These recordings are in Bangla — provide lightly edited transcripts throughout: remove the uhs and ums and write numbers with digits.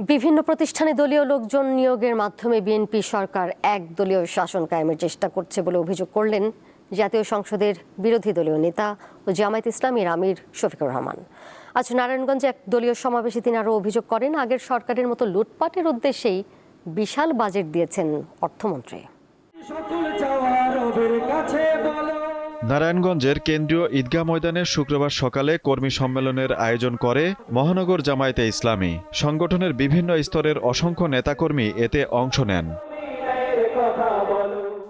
বিভিন্ন প্রতিষ্ঠানে দলীয় লোকজন নিয়োগের মাধ্যমে বিএনপি সরকার একদলীয় শাসন কায়েমের চেষ্টা করছে বলে অভিযোগ করলেন জাতীয় সংসদের বিরোধী দলীয় নেতা ও জামায়াত ইসলামীর আমির শফিকুর রহমান। আজ নারায়ণগঞ্জে এক দলীয় সমাবেশে তিনি আরও অভিযোগ করেন, আগের সরকারের মতো লুটপাটের উদ্দেশ্যেই বিশাল বাজেট দিয়েছেন অর্থমন্ত্রী। নারায়ণগঞ্জের কেন্দ্রীয় ঈদগাহ ময়দানে শুক্রবার সকালে কর্মী সম্মেলনের আয়োজন করে মহানগর জামায়াতে ইসলামী। সংগঠনের বিভিন্ন স্তরের অসংখ্য নেতাকর্মী এতে অংশ নেন।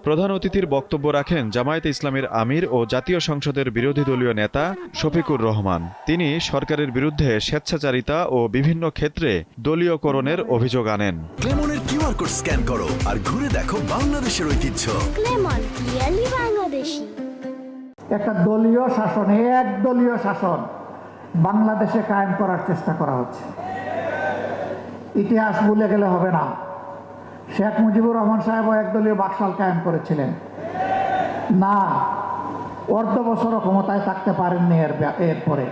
প্রধান অতিথির বক্তব্য রাখেন জামায়াতে ইসলামীর আমির ও জাতীয় সংসদের বিরোধী দলীয় নেতা শফিকুর রহমান। তিনি সরকারের বিরুদ্ধে স্বেচ্ছাচারিতা ও বিভিন্ন ক্ষেত্রে দলীয়করণের অভিযোগ আনেন। ক্লেমনের কিউআর কোড স্ক্যান করো আর ঘুরে দেখো বাংলাদেশের ঐতিহ্য। ক্লেমন রিয়েলি বাংলাদেশী। একটা দলীয় শাসন, একদলীয় শাসন বাংলাদেশে কায়েম করার চেষ্টা করা হচ্ছে। ইতিহাস ভুলে গেলে হবে না। শেখ মুজিবুর রহমান সাহেবও একদলীয় বাকশাল কায়েম করেছিলেন না, অর্ধ বছরও ক্ষমতায় থাকতে পারেননি এরপরে।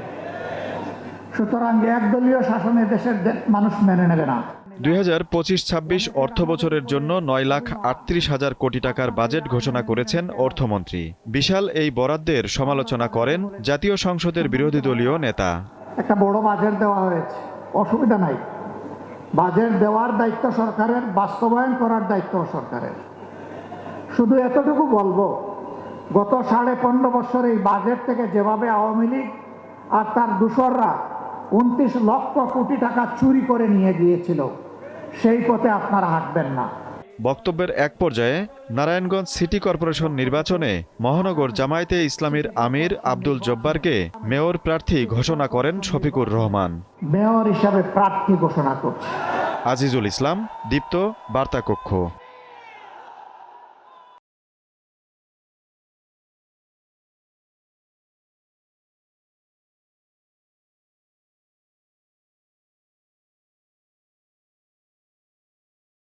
সুতরাং একদলীয় শাসনে দেশের মানুষ মেনে নেবে না। 2025-26 অর্থ বছরের জন্য 9,38,000 কোটি টাকার বাজেট ঘোষণা করেছেন অর্থমন্ত্রী। বিশাল এই বরাদ্দের সমালোচনা করেন জাতীয় সংসদের বিরোধী দলীয় নেতা। একটা বড় বাজেট দেওয়া হয়েছে, অসুবিধা নাই। বাজেট দেওয়ার দায়িত্ব সরকারের, বাস্তবায়ন করার দায়িত্ব সরকারের। শুধু এতটুকু বলবো, গত 15.5 বছর এই বাজেট থেকে যেভাবে আওয়ামী লীগ আর তার দূষররা 29 লক্ষ কোটি টাকা চুরি করে নিয়ে গিয়েছিল, সেই পথে আপনারা হাঁটবেন না। বক্তব্যের এক পর্যায়ে নারায়ণগঞ্জ সিটি কর্পোরেশন নির্বাচনে মহানগর জামায়াতে ইসলামীর আমির আব্দুল জব্বারকে মেয়র প্রার্থী ঘোষণা করেন শফিকুর রহমান। মেয়র হিসাবে প্রার্থী ঘোষণা করছে। আজিজুল ইসলাম, দীপ্ত, বার্তা কক্ষ।